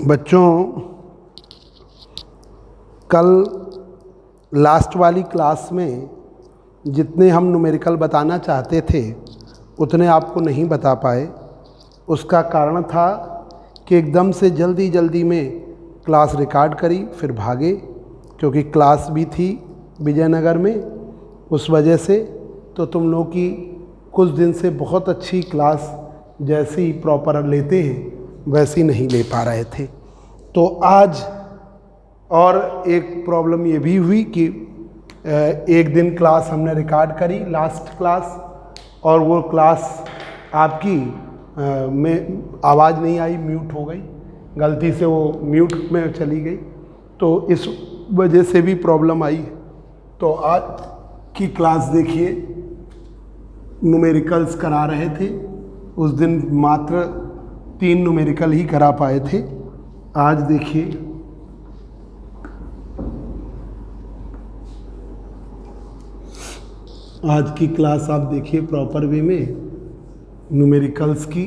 बच्चों, कल लास्ट वाली क्लास में जितने हम न्यूमेरिकल बताना चाहते थे उतने आपको नहीं बता पाए। उसका कारण था कि एकदम से जल्दी जल्दी में क्लास रिकॉर्ड करी फिर भागे, क्योंकि क्लास भी थी विजयनगर में। उस वजह से तो तुम लोग की कुछ दिन से बहुत अच्छी क्लास जैसी प्रॉपर लेते हैं वैसी नहीं ले पा रहे थे। तो आज और एक प्रॉब्लम ये भी हुई कि एक दिन क्लास हमने रिकॉर्ड करी लास्ट क्लास, और वो क्लास आपकी में आवाज़ नहीं आई, म्यूट हो गई, गलती से वो म्यूट में चली गई। तो इस वजह से भी प्रॉब्लम आई। तो आज की क्लास देखिए, न्यूमेरिकल्स करा रहे थे। उस दिन मात्र 3 न्यूमेरिकल ही करा पाए थे। आज देखिए आज की क्लास आप देखिए प्रॉपर वे में न्यूमेरिकल्स की।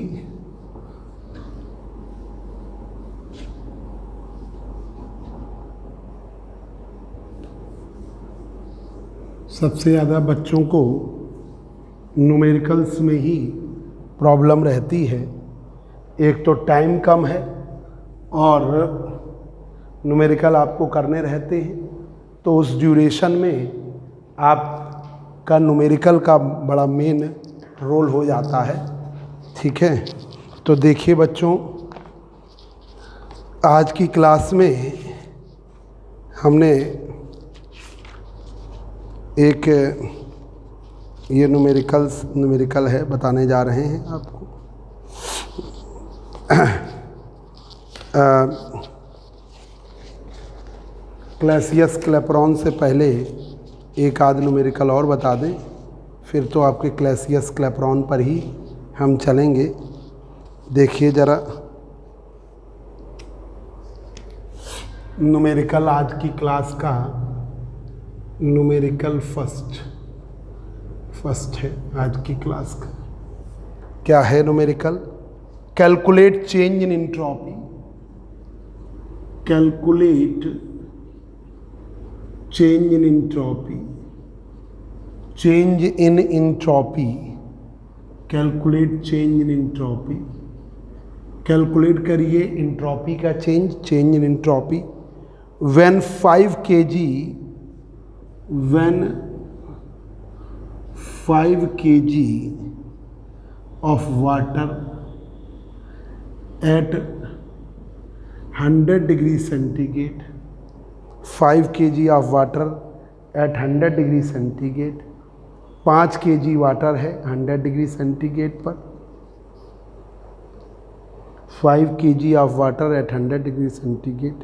सबसे ज़्यादा बच्चों को न्यूमेरिकल्स में ही प्रॉब्लम रहती है। एक तो टाइम कम है और न्यूमेरिकल आपको करने रहते हैं, तो उस ड्यूरेशन में आपका न्यूमेरिकल का बड़ा मेन रोल हो जाता है। ठीक है, तो देखिए बच्चों, आज की क्लास में हमने एक ये न्यूमेरिकल है बताने जा रहे हैं आपको। क्लैसियस क्लैपेरॉन से पहले एक आध न्यूमेरिकल और बता दें, फिर तो आपके क्लैसियस क्लैपेरॉन पर ही हम चलेंगे। देखिए ज़रा न्यूमेरिकल आज की क्लास का न्यूमेरिकल फर्स्ट है आज की क्लास का। क्या है numerical? Calculate change in entropy. Calculate change in entropy. Change in entropy. Calculate change in entropy. Calculate करिए एंट्रोपी का change in entropy. when 5 kg of water at 100 degree centigrade, 5 kg of water at 100 degree centigrade, 5 kg water है 100 degree centigrade पर। 5 kg of water at 100 degree centigrade,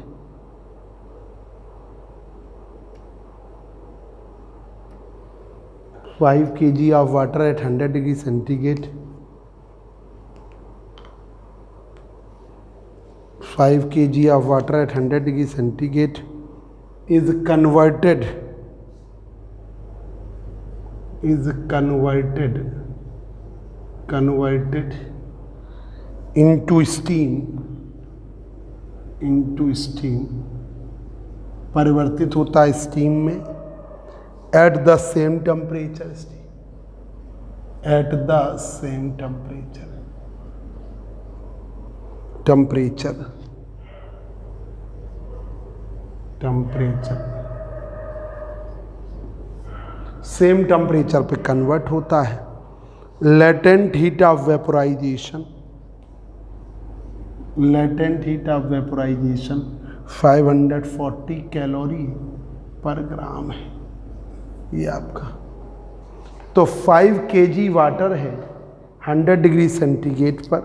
5 kg of water at 100 degree centigrade, 5 kg of water at 100 degree centigrade is converted into steam, परिवर्तित होता है steam में at the same temperature, at the same temperature, same temperature पे convert होता है। Latent heat of vaporisation 540 calorie per ग्राम है ये आपका। तो 5 kg वाटर है 100 डिग्री सेंटीग्रेड पर।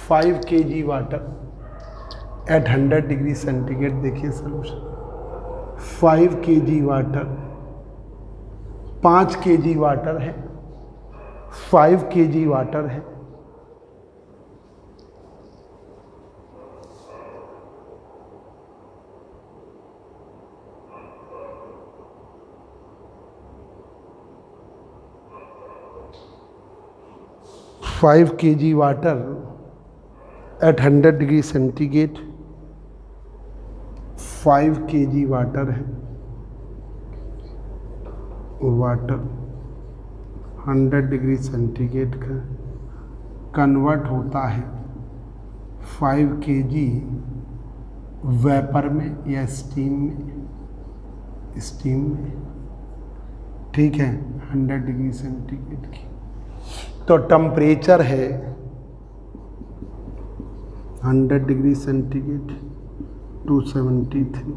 5 kg water at 100 degree centigrade, देखिए solution. 5 kg water, 5 kg water है, 5 kg वाटर है, 5 kg water at 100 degree centigrade 5 kg water है, वाटर 100 डिग्री सेंटीग्रेड का कन्वर्ट होता है 5 kg वेपर में या स्टीम में, ठीक है, 100 डिग्री सेंटीग्रेड की। तो टेम्परेचर है 100 डिग्री सेंटीग्रेड 273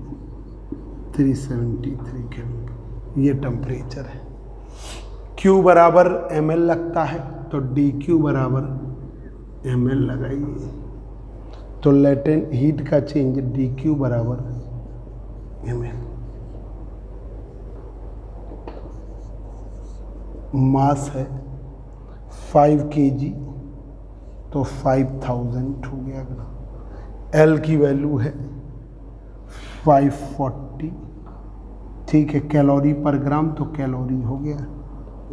373 केल्विन, ये टेम्परेचर है। Q बराबर ml लगता है, तो dQ बराबर ml लगाइए, तो लेटेंट हीट का चेंज dQ बराबर ml। मास है 5 kg, तो 5000 हो गया ग्राम। L की वैल्यू है 540, ठीक है। कैलोरी पर ग्राम, तो कैलोरी हो गया,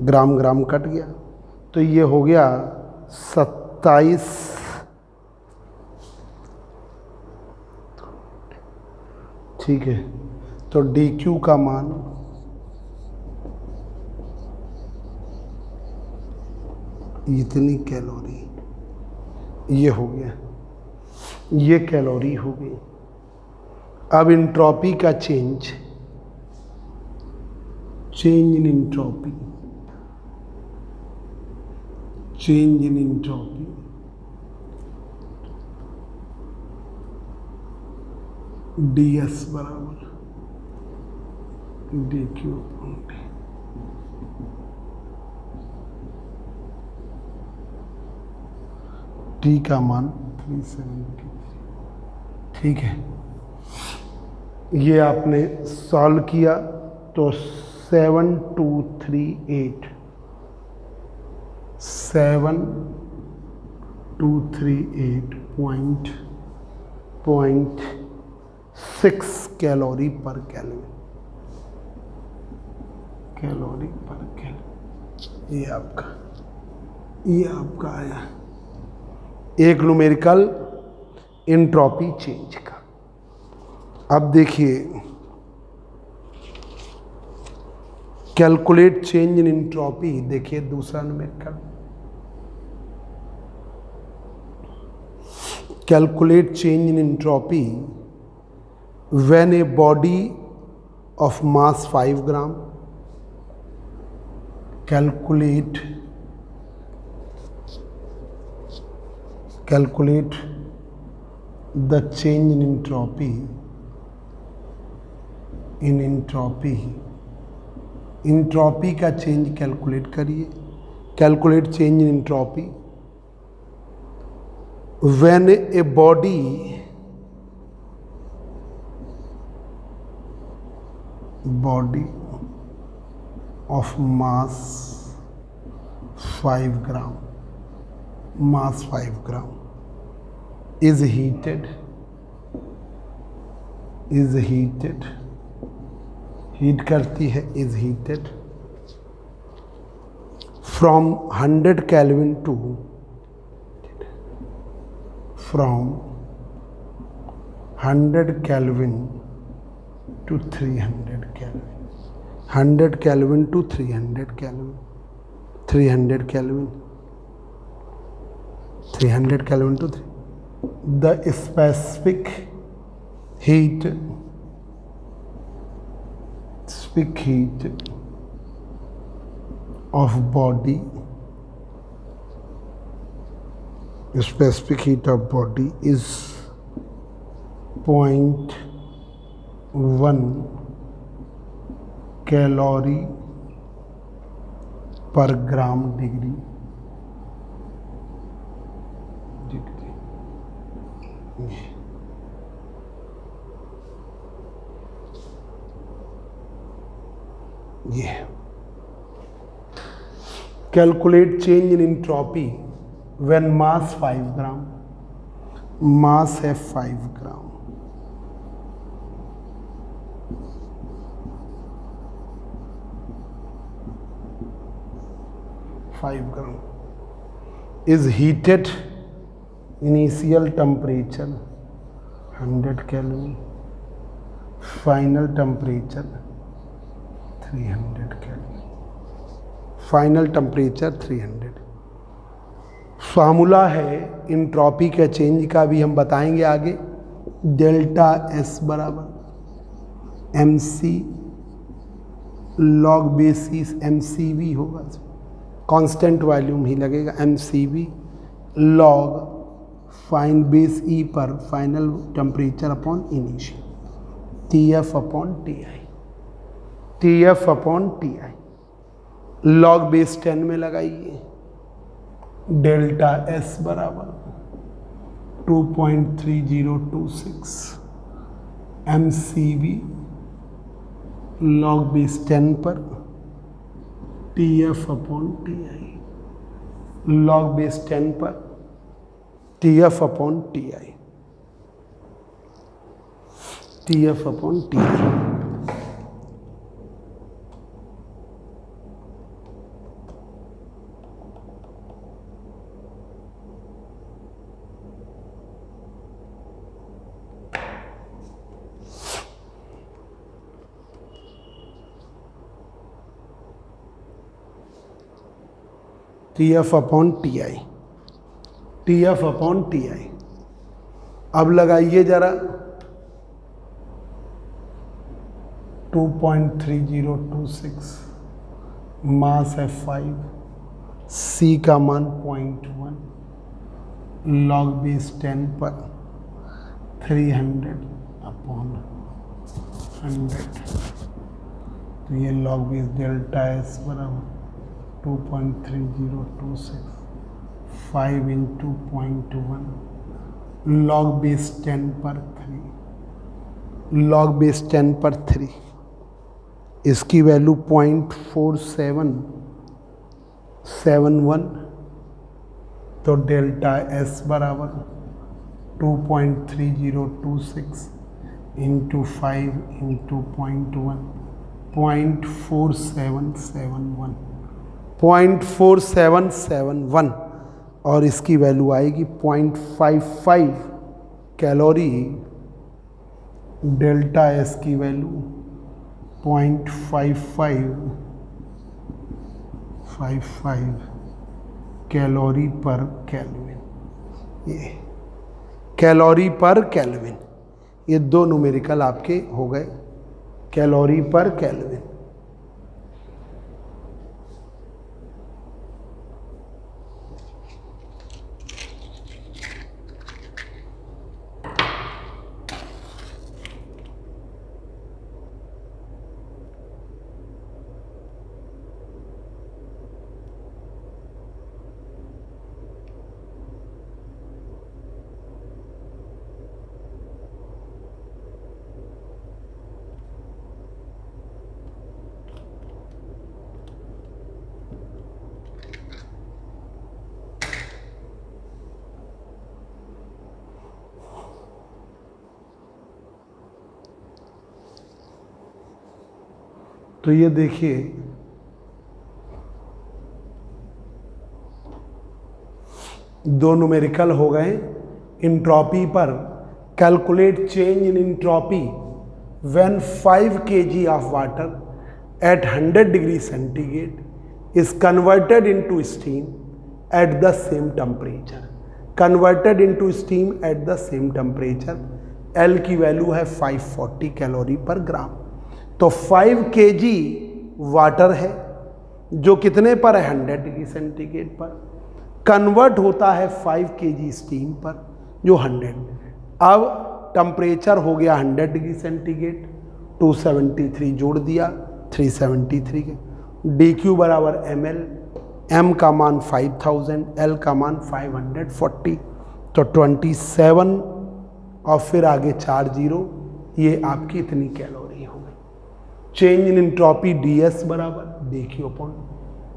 ग्राम ग्राम कट गया, तो ये हो गया 27, ठीक है। तो dQ का मान इतनी कैलोरी, ये हो गया, ये कैलोरी हो गई। अब इंट्रॉपी का change in entropy, change in entropy ds बराबर dQ। T का मान 373, ठीक है। ये आपने सॉल्व किया तो 7238 .6 कैलोरी पर केल्विन, कैलोरी पर केल्विन, ये आपका आया एक न्यूमेरिकल एंट्रोपी चेंज का। अब देखिए, कैलकुलेट चेंज इन एंट्रोपी, देखिए दूसरा numerical, calculate change in entropy when a body of mass 5 gram, calculate the change in entropy entropy का चेंज कैलकुलेट करिए। Calculate change in entropy when a body of mass 5 gram, mass 5 gram is heated heat करती है, is heated from 100 Kelvin to 300 Kelvin, 100 Kelvin to 300 Kelvin, 300 Kelvin to 3. The specific heat of body is 0.1 calorie per gram degree. ये calculate change in entropy when mass 5 gram, mass है 5 gram, is heated initial temperature 100 kelvin, final temperature 300 kelvin, final temperature 300। Formula है entropy के change का भी हम बताएंगे आगे। Delta S बराबर M C log basis M C V होगा, कांस्टेंट वॉल्यूम ही लगेगा, M C V log fine base e पर final temperature upon initial, T F upon T I, T F upon T I. Log base 10 में लगाइए। Delta S बराबर 2.3026 M C V log base 10 पर T F upon T I, log base 10 पर T F upon T I, T F upon T I. T F upon T I, T F upon T I. अब लगाइए जरा 2.3026, मास है 5, सी का मान 0.1, log base 10 पर 300 upon 100, तो ये लॉग बेस डेल्टा एस बराबर 2.3026 5 इंटू 0.1 लॉग बेस 10 पर 3, लॉग बेस 10 पर 3, इसकी वैल्यू 0.4771, तो डेल्टा एस बराबर 2.3026 इंटू 5 इंटू 0.1 0.4771, 0.4771, और इसकी वैल्यू आएगी 0.55 कैलोरी। डेल्टा एस की वैल्यू 0.55 कैलोरी पर केल्विन, ये कैलोरी पर केल्विन। ये दो न्यूमेरिकल आपके हो गए, कैलोरी पर केल्विन। तो ये देखिए दो न्यूमेरिकल हो गए इंट्रॉपी पर। Calculate change in entropy when 5 kg of water at 100 degree centigrade is converted into steam at the same temperature. Converted into steam at the same temperature. L की value है 540 calorie per ग्राम। तो 5 kg water है जो कितने पर है, 100 degree centigrade पर, convert होता है 5 kg स्टीम पर जो 100। अब टेम्परेचर हो गया 100 डिग्री सेंटीग्रेड, 273 जोड़ दिया 373 के, डी क्यू बराबर ml, m का मान 5000, l का मान 540, तो 27 और फिर आगे 4 जीरो, ये आपकी इतनी कैलोरी हो गई। चेंज इन एंट्रोपी ds बराबर dq अपॉन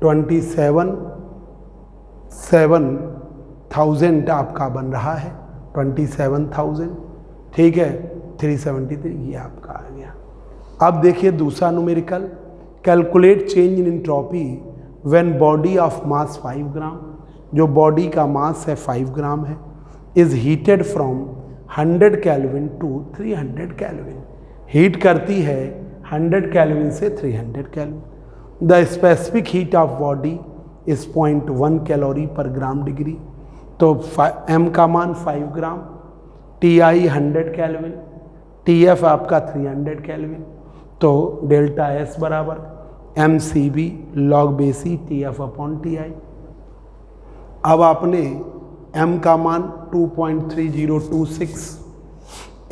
27,000 आपका बन रहा है, 27,000, ठीक है, 373 ये आपका आ गया। अब देखिए दूसरा numerical, calculate change in entropy when body of mass 5 gram, जो बॉडी का मास है 5 ग्राम है, is heated from 100 kelvin to 300 kelvin. Heat करती है 100 केल्विन से 300 kelvin. The specific heat of body is 0.1 calorie per gram degree. तो m का मान 5 ग्राम, TI 100 केल्विन, TF आपका 300 केल्विन। तो डेल्टा S बराबर mCb log बेसी TF अपॉन TI। अब आपने m का मान 2.3026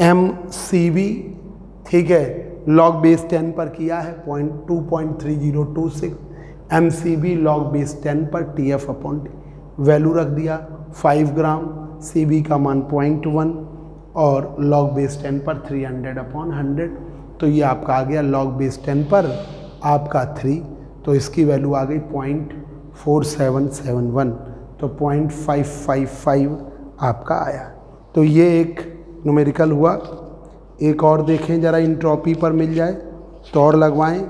mCb, ठीक है, log बेस 10 पर किया है 2.3026 mCb log बेस 10 पर TF अपॉन वैल्यू रख दिया 5 ग्राम, CB का मान 0.1 और log बेस 10 पर 300 अपॉन 100। तो ये आपका आ गया log बेस 10 पर आपका 3, तो इसकी वैल्यू आ गई 0.4771, तो 0.555 आपका आया। तो ये एक न्यूमेरिकल हुआ। एक और देखें जरा, इंट्रॉपी पर मिल जाए तो और लगवाएं,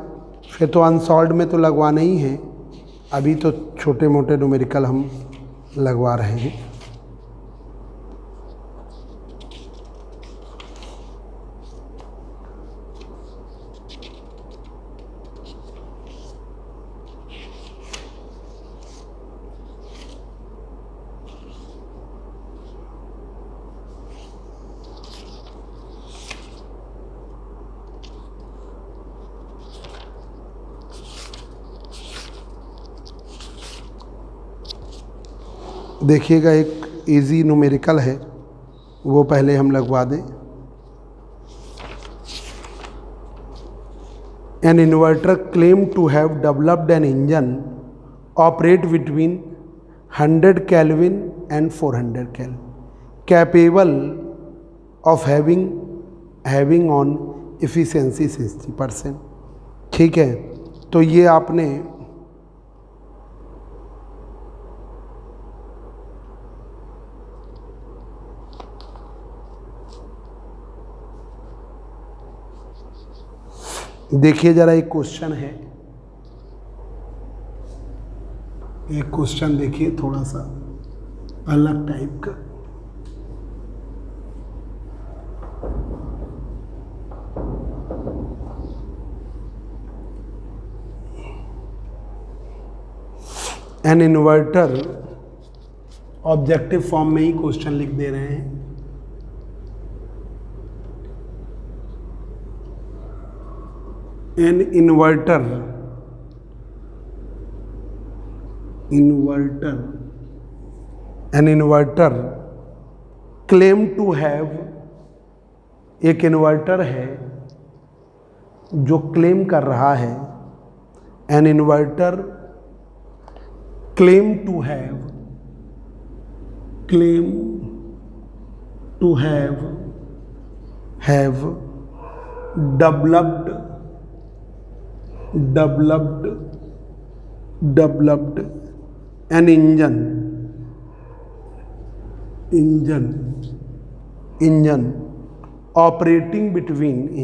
फिर तो अनसॉल्व्ड में तो लगवाना ही है, अभी तो छोटे मोटे न्यूमेरिकल हम लगवा रहे हैं। देखिएगा एक इजी न्यूमेरिकल है, वो पहले हम लगवा दें। An inverter claim to have developed an engine operate between 100 kelvin and 400 kelvin, capable of having on efficiency 60%। ठीक है, तो ये आपने देखिए जरा, एक क्वेश्चन है, एक क्वेश्चन देखिए थोड़ा सा अलग टाइप का। एन इन्वर्टर, ऑब्जेक्टिव फॉर्म में ही क्वेश्चन लिख दे रहे हैं। An inverter claim to have, एक इन्वर्टर है जो क्लेम कर रहा है, an inverter claim to have developed an engine operating between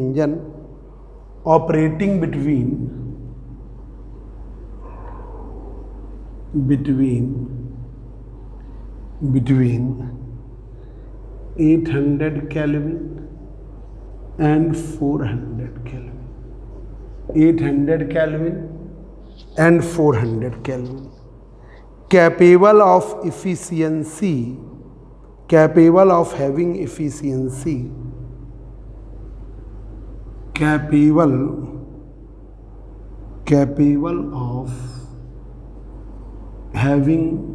800 Kelvin and 400 Kelvin, 800 Kelvin and 400 Kelvin, capable of having efficiency, capable of having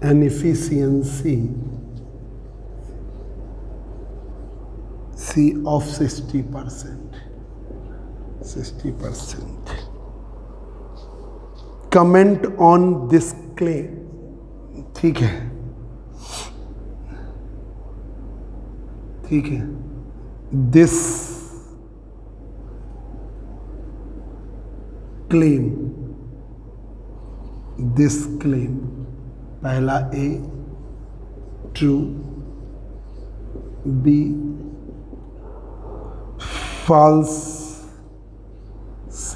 an efficiency of 60%. Comment on this claim, ठीक है, this claim, पहला A, true, B, false, C,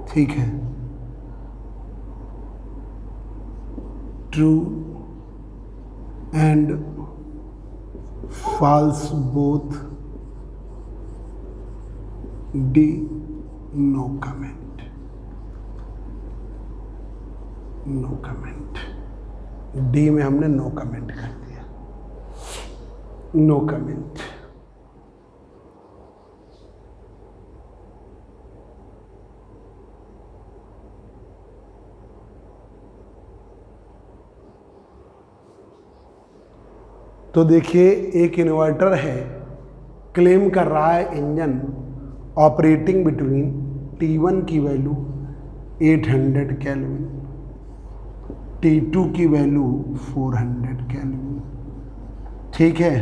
ठीक है, true and false both, D no comment, no comment. D में हमने no comment कर दिया, no comment. तो देखिए एक इन्वर्टर है, क्लेम कर रहा है इंजन ऑपरेटिंग बिटवीन T1 की वैल्यू 800 केल्विन, T2 की वैल्यू 400 केल्विन। ठीक है,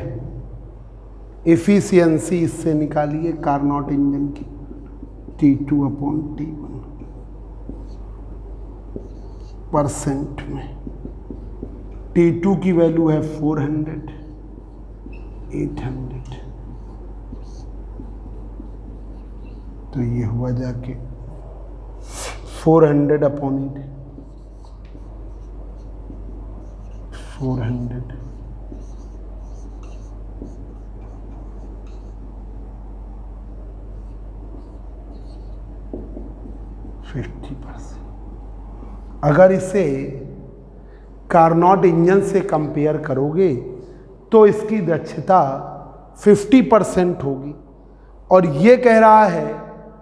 एफिशिएंसी इससे निकालिए कार्नोट इंजन की, T2/T1 परसेंट में। T2 की वैल्यू है 400, 800, तो ये हुआ जाके 400/8, 400 50%। अगर इसे कार्नोट इंजन से कंपेयर करोगे तो इसकी दक्षता 50% होगी और ये कह रहा है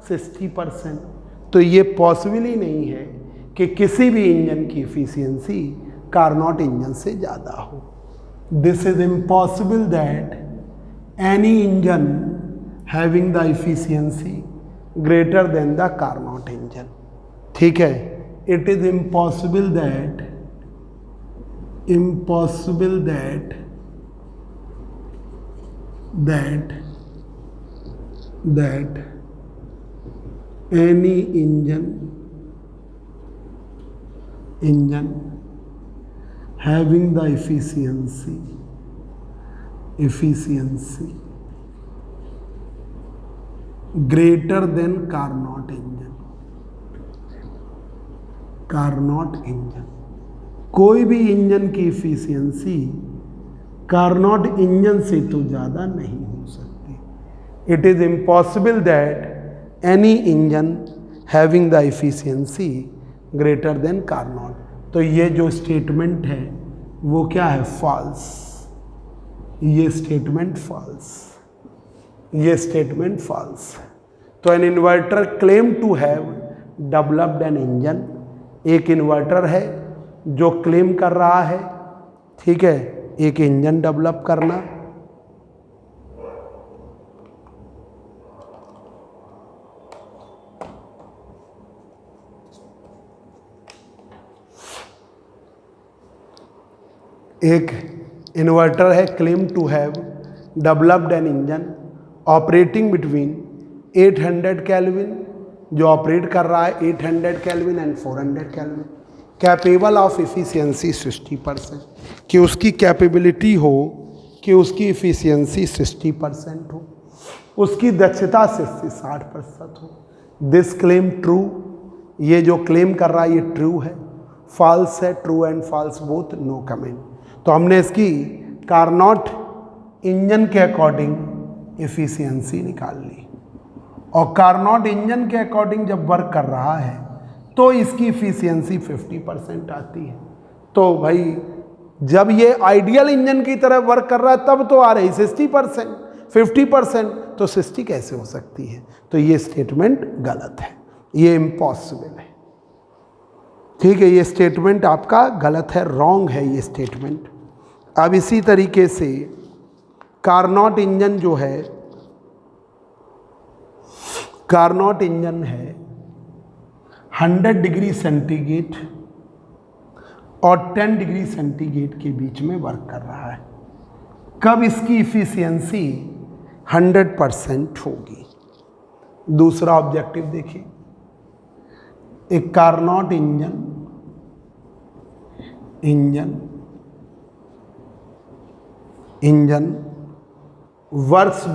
60%। तो ये पॉसिबल ही नहीं है कि किसी भी इंजन की एफिशिएंसी कार्नोट इंजन से ज़्यादा हो। This is impossible that any engine having the efficiency greater than the Carnot engine. ठीक है, it is impossible that any engine having the efficiency greater than Carnot engine, कोई भी engine की efficiency Carnot engine से तो ज़्यादा नहीं हो सकती। It is impossible that any engine having the efficiency greater than Carnot. तो ये जो स्टेटमेंट है वो क्या है? फॉल्स। ये स्टेटमेंट फॉल्स। तो an inverter claim to have developed an engine, एक इन्वर्टर है जो क्लेम कर रहा है, ठीक है, एक इंजन डेवलप करना। एक इन्वर्टर है claim to have developed an engine operating between 800 kelvin, जो ऑपरेट कर रहा है 800 kelvin and 400 kelvin, capable of efficiency 60%, कि उसकी कैपेबिलिटी हो कि उसकी एफिशिएंसी 60% हो, उसकी दक्षता 60% हो। दिस क्लेम ट्रू, ये जो क्लेम कर रहा है ये ट्रू है, फॉल्स है, true and false both, no comment. तो हमने इसकी कार्नोट इंजन के अकॉर्डिंग एफिशिएंसी निकाल ली, और कार्नोट इंजन के अकॉर्डिंग जब वर्क कर रहा है तो इसकी एफिशिएंसी 50% आती है। तो भाई जब ये आइडियल इंजन की तरह वर्क कर रहा है तब तो आ रही 60%, 50%, तो 60 कैसे हो सकती है? तो ये स्टेटमेंट गलत है, ये इम्पॉसिबल है। ठीक है, ये स्टेटमेंट आपका गलत है, रॉन्ग है ये स्टेटमेंट। अब इसी तरीके से कार्नोट इंजन जो है, कार्नोट इंजन है 100 डिग्री सेंटीग्रेड और 10 डिग्री सेंटीग्रेड के बीच में वर्क कर रहा है। कब इसकी इफिशियंसी 100% होगी? दूसरा ऑब्जेक्टिव देखिए, एक Carnot engine works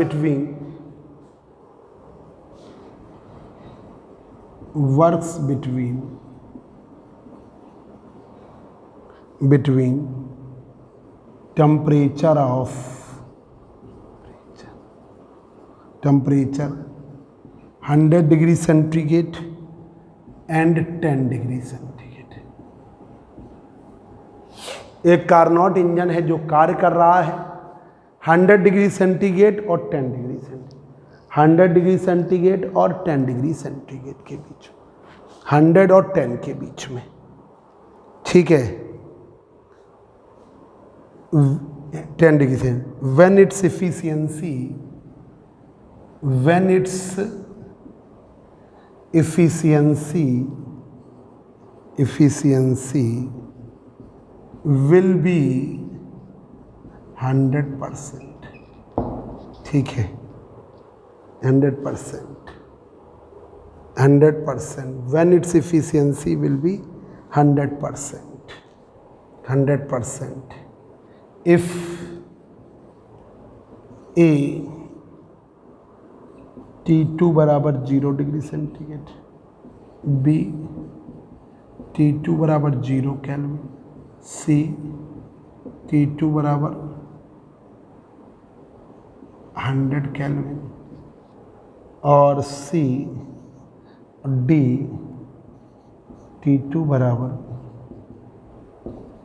between temperature 100 degree centigrade and 10 degree centigrade. एक कार्नोट इंजन है जो कार्य कर रहा है 100 डिग्री सेंटीग्रेड और 10 डिग्री सेंटीग्रेड, 100 डिग्री सेंटीग्रेड और 10 डिग्री सेंटीग्रेड के बीच, 100 और 10 के बीच में, ठीक है। 10 डिग्री से when its efficiency will be 100%, ठीक है, 100%, when its efficiency will be 100%, if a T2 बराबर 0 डिग्री सेंटीग्रेड, B T2 बराबर 0 केल्विन, C T2 बराबर 100 केल्विन और C D T2 बराबर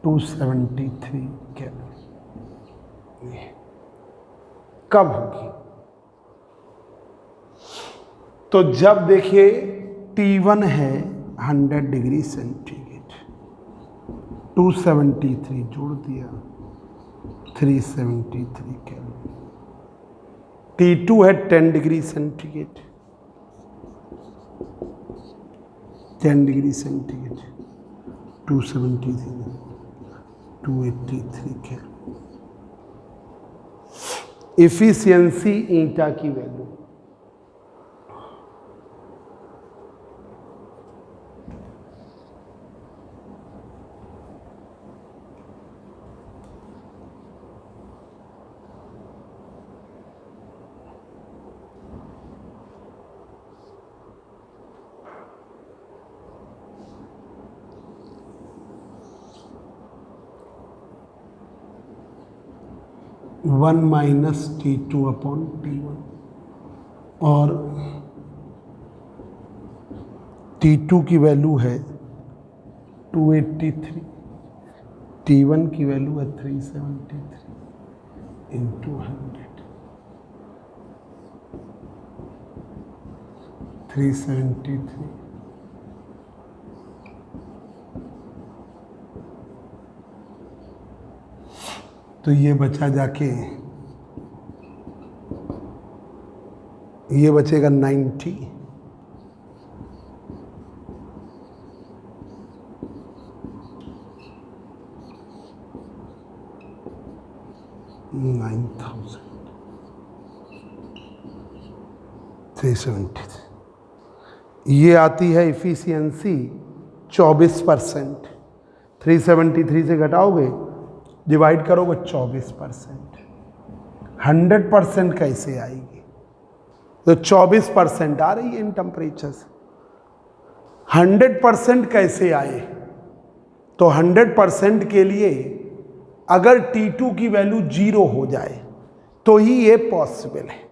273 केल्विन। कब होगी? तो जब देखिए T1 है 100 डिग्री सेंटीग्रेड, 273 जोड़ दिया 373 केल्विन। T2 है 10 degree centigrade, 10 degree centigrade 273 283 kelvin. Efficiency eta की value, one minus T2 upon T1 और T2 की वैल्यू है 283, T1 की वैल्यू है 373 इंटू 100, 373 तो ये बचा जाके, ये बचेगा 90, ये आती है इफिशियंसी 24%। 373 से घटाओगे, डिवाइड करोगे 24%। 100% कैसे आएगी? तो 24% आ रही है इन टेम्परेचर से। 100% कैसे आए? तो 100% के लिए अगर T2 की वैल्यू 0 हो जाए तो ही ये पॉसिबल है।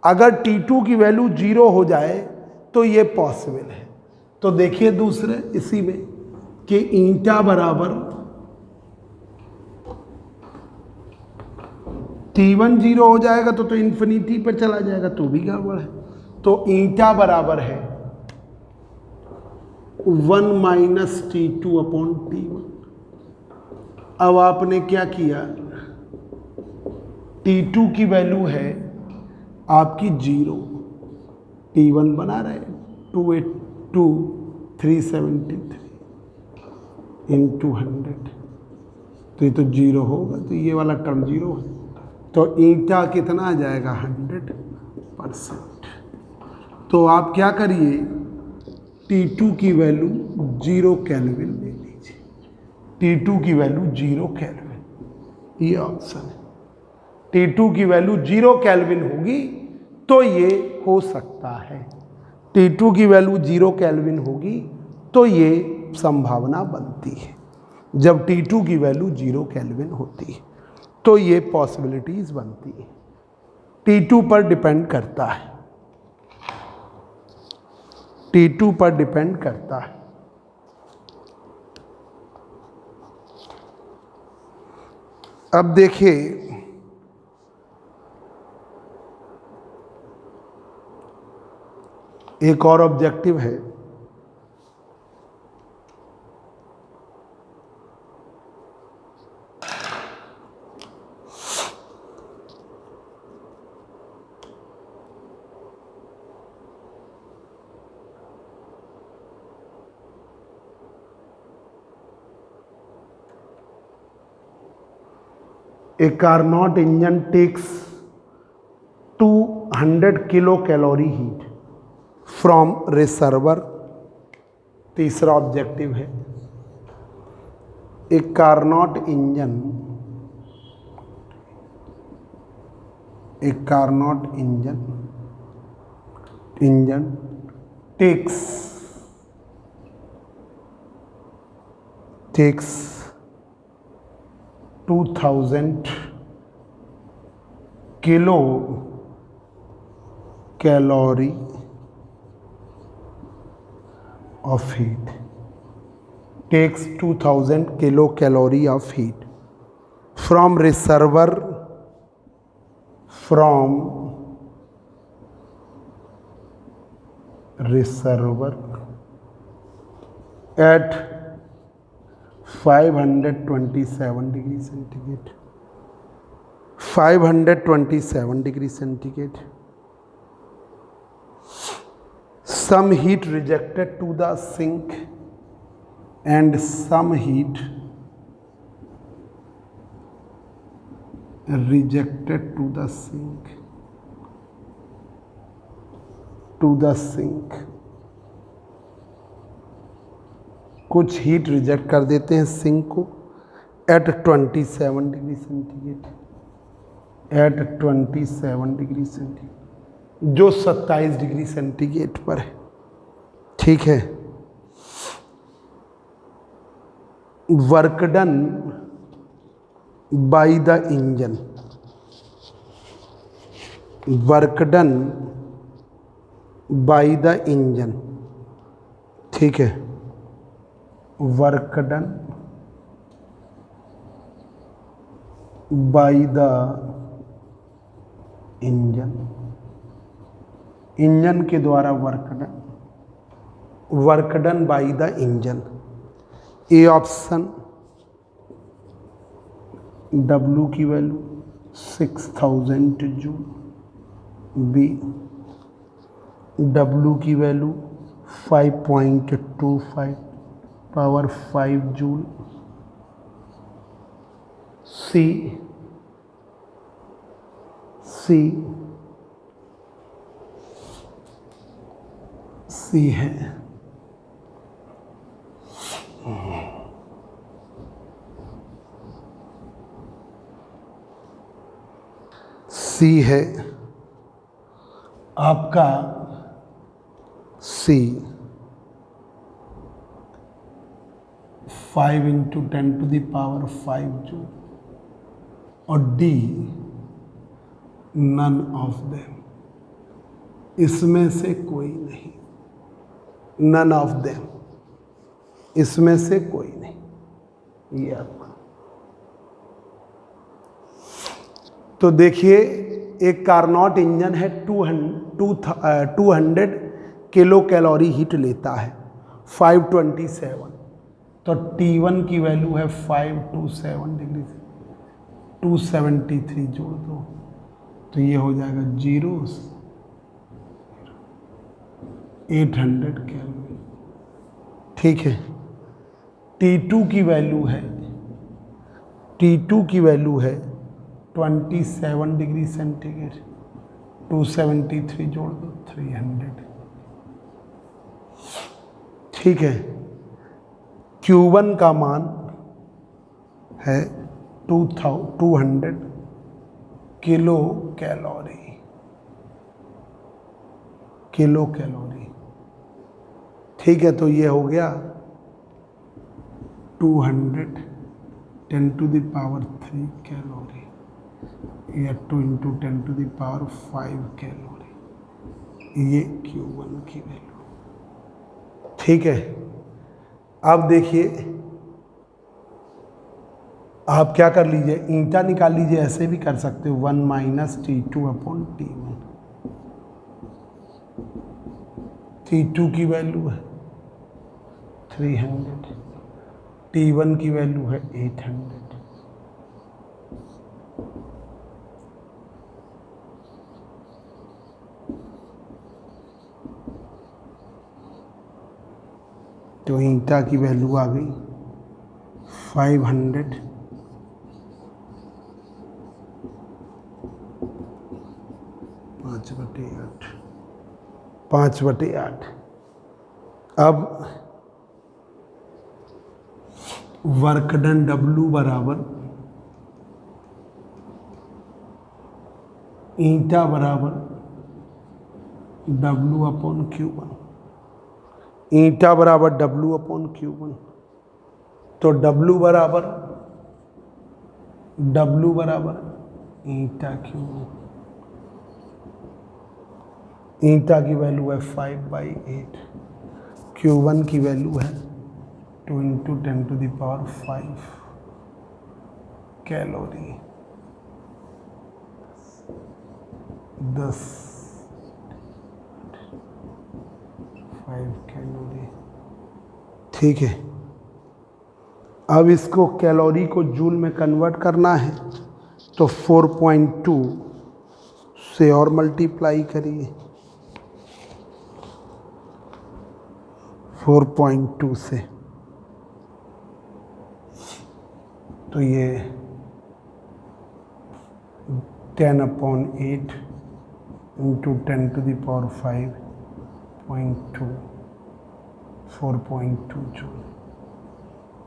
अगर T2 की वैल्यू 0 हो जाए तो ये पॉसिबल है। तो देखिए दूसरे इसी में कि ईंटा बराबर T1 0 हो जाएगा तो इन्फिनिटी पर चला जाएगा तो भी गड़बड़ है। तो ईंटा बराबर है 1 माइनस T2 अपॉन T1। अब आपने क्या किया, T2 की वैल्यू है आपकी 0, T1 बना रहे 373 इंटू 100, तो ये तो 0 होगा, तो ये वाला टर्म 0 है। तो ईंटा कितना आ जाएगा? 100%। तो आप क्या करिए, T2 की वैल्यू 0 केल्विन ले लीजिए। T2 की वैल्यू 0 केल्विन, ये ऑप्शन है। T2 की वैल्यू 0 केल्विन होगी तो ये हो सकता है। T2 की वैल्यू 0 केल्विन होगी तो ये संभावना बनती है। जब T2 की वैल्यू 0 केल्विन होती है। तो ये पॉसिबिलिटीज बनती है, T2 पर डिपेंड करता है, T2 पर डिपेंड करता है। अब देखिए एक और ऑब्जेक्टिव है, A Carnot engine takes 200 kilo calorie heat from reservoir. तीसरा ऑब्जेक्टिव है, एक Carnot engine takes 2000 kilo calorie of heat, takes 2000 kilo calorie of heat from reservoir at 527 degree centigrade, 527 degree centigrade. Some heat rejected to the sink and some heat rejected to the sink, कुछ heat reject कर देते हैं sink को at 27 degree centigrade, at 27 degree centigrade, जो 27 degree centigrade पर है। ठीक है, work done by the engine, work done by the engine, ठीक है, work done by the engine, engine के द्वारा work done by the engine. A option W की वैल्यू 6000 जूल, बी W की वैल्यू 5.25 पावर 5 जूल, सी है आपका सी 5 × 10⁵ joule और D none of them, इसमें से कोई नहीं, नन ऑफ देम, इसमें से कोई नहीं, ये आपका। तो देखिए एक कार्नोट इंजन है 200 किलो कैलोरी हीट लेता है 527, तो T1 की वैल्यू है 527 डिग्री, 273 जोड़ दो तो ये हो जाएगा 800 केल्विन। ठीक है, T2 की वैल्यू है 27 डिग्री सेंटीग्रेड, 273 जोड़ दो 300। ठीक है, Q1 का मान है 200 किलो कैलोरी। ठीक है, तो ये हो गया 200 10 to the power 3 कैलोरी या 2 into 10 to the power 5 calorie, ये Q1 की वैल्यू। ठीक है, अब देखिए आप क्या कर लीजिए, ईंटा निकाल लीजिए, ऐसे भी कर सकते हो 1 minus T2 upon T1। T2 की वैल्यू है 300, T1 की वैल्यू है 800। तो ईंटा की वैल्यू आ गई 500 5/8 5/8। अब वर्क डन W बराबर ईंटा बराबर W अपॉन Q1, ईंटा बराबर W अपॉन Q1। तो W बराबर ईंटा Q1, ईंटा की वैल्यू है 5/8, Q1 की वैल्यू है 2 into 10 to the power 5 calorie, 10 5 calorie. ठीक है, अब इसको कैलोरी को जूल में कन्वर्ट करना है, तो 4.2 से और मल्टीप्लाई करिए, 4.2 से, तो ये 10/8 into 10 to the power 5.2 4.2 joule.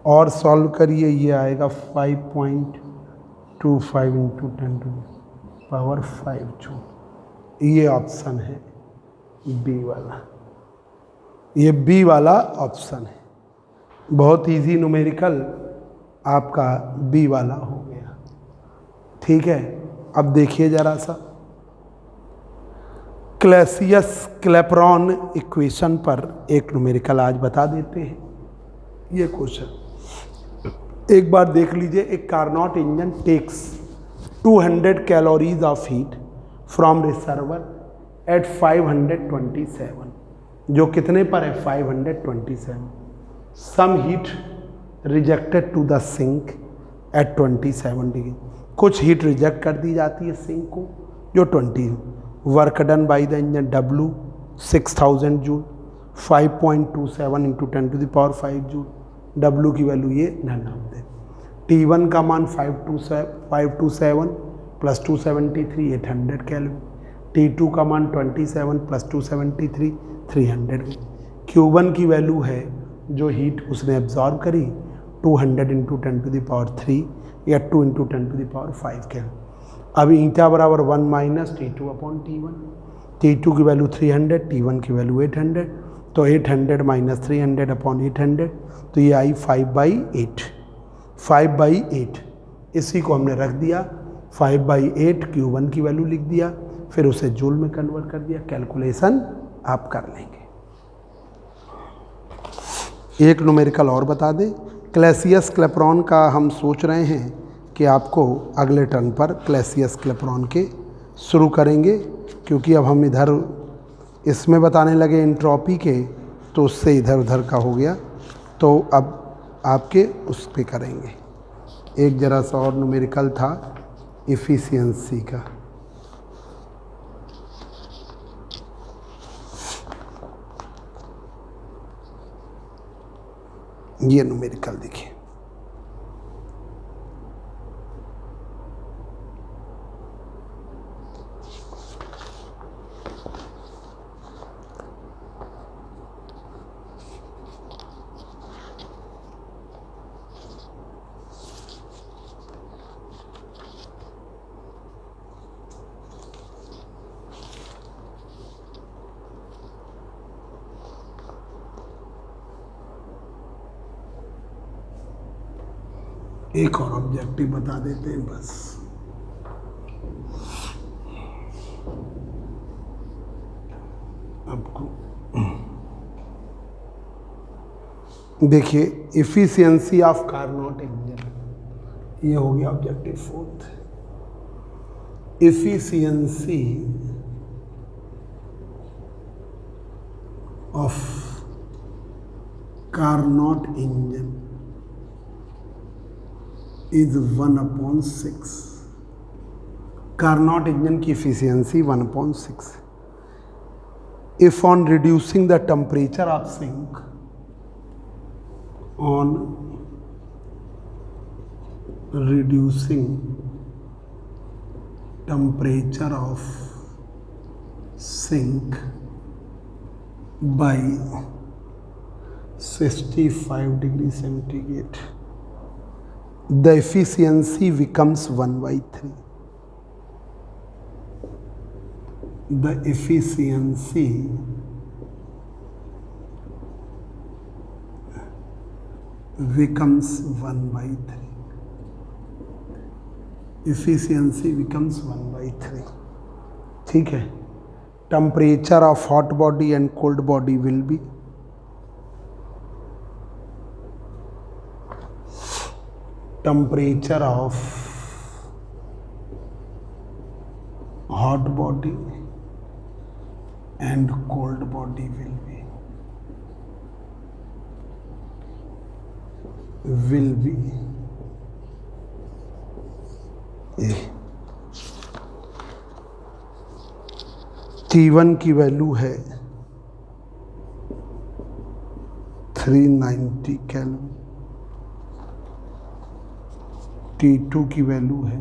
और सॉल्व करिए, ये आएगा 5.25 into 10 to the power 5 joule. ये ऑप्शन है बी वाला, ये बी वाला ऑप्शन है। बहुत इजी न्यूमेरिकल आपका बी वाला हो गया। ठीक है, अब देखिए जरा सा क्लैसियस क्लैपेरॉन इक्वेशन पर एक न्यूमेरिकल आज बता देते हैं। ये क्वेश्चन एक बार देख लीजिए। एक Carnot engine takes 200 calories of heat from reservoir at 527, जो कितने पर है 527। Some heat rejected to the sink at 27 degree, कुछ हीट रिजेक्ट कर दी जाती है सिंक को जो 20। Work done by the engine W 6000 joule, 5.27 into 10 to the power 5 joule. W की वैल्यू ये नन ऑफ दे। T1 का मान 527 प्लस 273 800 कैलोरी। T2 का मान 27 प्लस 273 300। Q1 की वैल्यू है जो हीट उसने एब्जॉर्ब करी 200 इंटू 10 to the power 3 या 2 into 10 to the power 5 calorie. अब ईंटा बराबर 1 minus T2 upon T1। T2 की वैल्यू 300, T1 की वैल्यू 800, तो 800 माइनस 300 अपॉन 800, तो ये आई 5/8। 5/8 इसी को हमने रख दिया, 5/8 Q1 की वैल्यू लिख दिया, फिर उसे जूल में कन्वर्ट कर दिया। कैलकुलेशन आप कर लेंगे। एक न्यूमेरिकल और बता दें, क्लैसियस क्लैपेरॉन का हम सोच रहे हैं कि आपको अगले टर्न पर क्लैसियस क्लैपेरॉन के शुरू करेंगे, क्योंकि अब हम इधर इसमें बताने लगे एंट्रोपी के, तो उससे इधर उधर का हो गया, तो अब आपके उस पे करेंगे। एक जरा सा और न्यूमेरिकल था इफ़िशियंसी का। ये न्यूमेरिकल देखिए, एक और ऑब्जेक्टिव बता देते हैं बस। आपको देखिए, इफिशियंसी ऑफ कार्नोट इंजन, ये हो गया objective fourth. Efficiency of Carnot engine is 1/6। Carnot engine की efficiency 1/6। If on reducing the temperature of sink, on reducing temperature of sink by 65 degrees centigrade, the efficiency becomes 1/3. The efficiency becomes 1/3. Efficiency becomes 1/3. ठीक है। Temperature of hot body and cold body will be temperature of hot body and cold body will be T1 की value है 390 kelvin, T2 की value है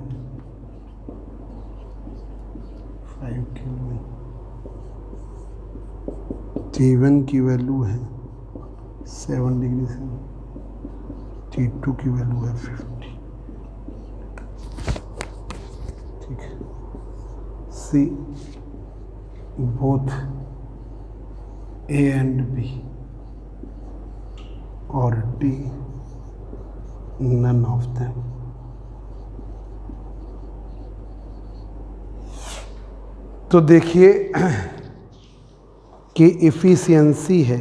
5 kelvin, T1 की value है 7 degree से, T2 की वैल्यू है 50। ठीक है। C both A and B और D none of them। तो देखिए कि इफिशियंसी है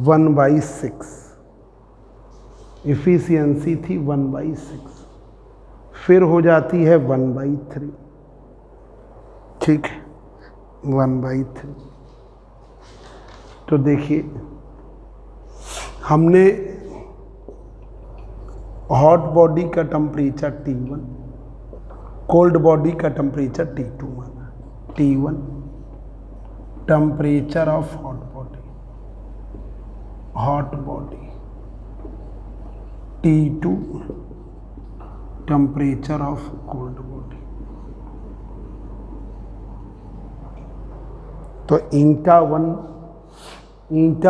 1/6। इफिशियंसी थी 1/6, फिर हो जाती है 1/3। ठीक है, 1/3। तो देखिए, हमने हॉट बॉडी का टेम्परेचर T1, कोल्ड बॉडी का टेम्परेचर T2 माना। T1 temperature of hot body, T2 temperature of cold body. तो ईटा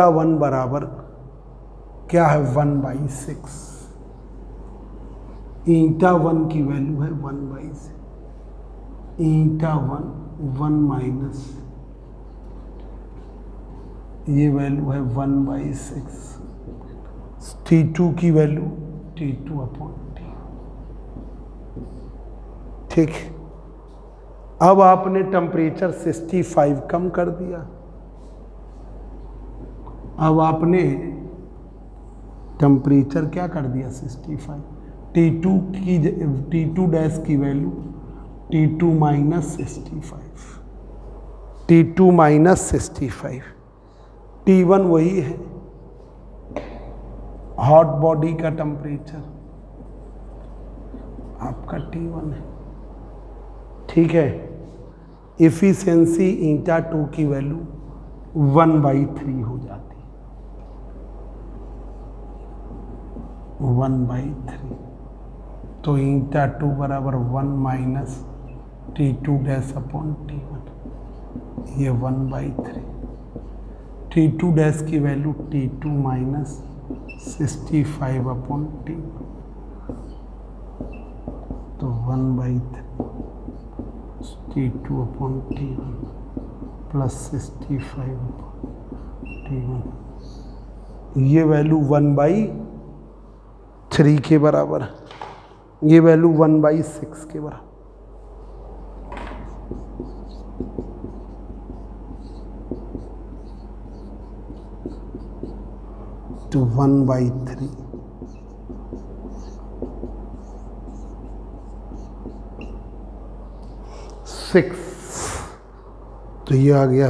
वन बराबर क्या है 1/6। ईटा 1 की वैल्यू है 1/6। ईटा 1 माइनस ये वैल्यू है 1/6। T2 की वैल्यू T2/T। ठीक, अब आपने टेम्परेचर 65 कम कर दिया। अब आपने टेम्परेचर क्या कर दिया 65। T2 डैश की value T2 minus 65, T2 minus 65। T1 वही है हॉट बॉडी का टेम्परेचर आपका T1 है। ठीक है, इफिशियंसी ईटा 2 की वैल्यू 1/3 हो जाती है, 1/3। तो ईटा 2 बराबर 1 minus T2 dash upon T1, ये 1/3। T2 डैश की वैल्यू T2 माइनस 65/T1, तो 1/3 T2/T1 प्लस 65/T1, ये वैल्यू 1/3 के बराबर है। ये वैल्यू 1/6 के बराबर, तो 1/3 6, तो ये आ गया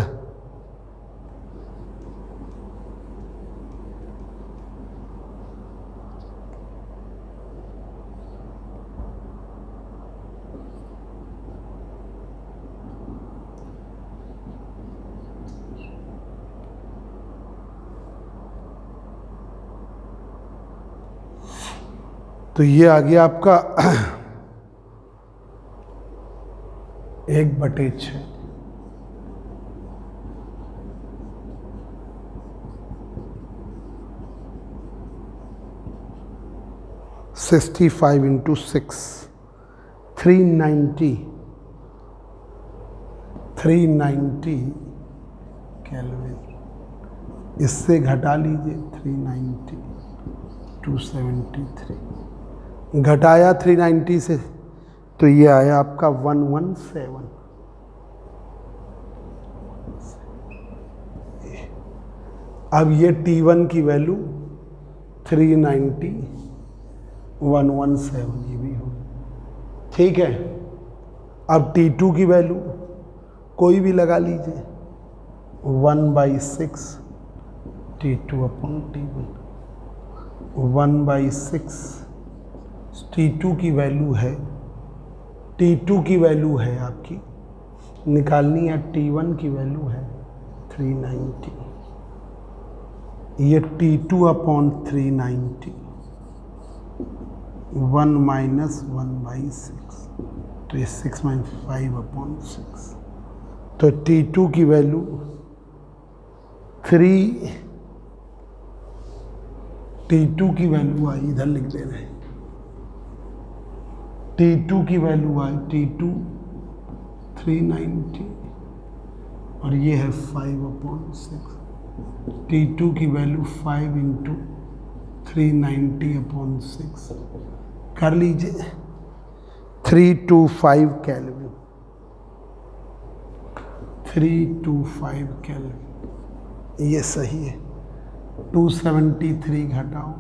तो ये आ गया आपका 1/6। Sixty 5 × 6 390 kelvin. इससे घटा लीजिए 390 273, घटाया 390 से तो ये आया आपका 117। अब ये T1 की वैल्यू 390 117 ये भी हो, ठीक है। अब T2 की वैल्यू कोई भी लगा लीजिए 1/6 T2/T1, 1/6 T2 की वैल्यू है, T2 की वैल्यू है आपकी निकालनी है, T1 की वैल्यू है 390, ये T2/390 1 - 1/6, तो ये 6 - 5/6, तो T2 की वैल्यू 3, T2 की वैल्यू आई, इधर लिख दे रहे हैं, T2 की वैल्यू आई T2 390 और ये है 5/6, T2 की वैल्यू 5 × 390/6 कर लीजिए 325 केल्विन, 325 केल्विन, ये सही है। 273 घटाओ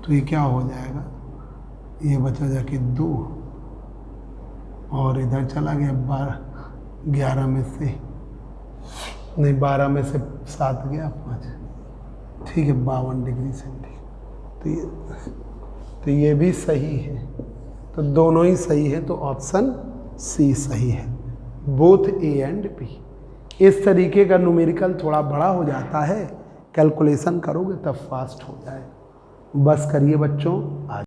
तो ये क्या हो जाएगा, ये बचा जाके 2 और इधर चला गया 11 में से नहीं 12 में से 7 गया 5, ठीक है 52 डिग्री सेंटीग्रेड, तो ये भी सही है, तो दोनों ही सही है, तो ऑप्शन सी सही है, बोथ ए एंड बी। इस तरीके का न्यूमेरिकल थोड़ा बड़ा हो जाता है, कैलकुलेशन करोगे तब फास्ट हो जाए। बस करिए बच्चों आज।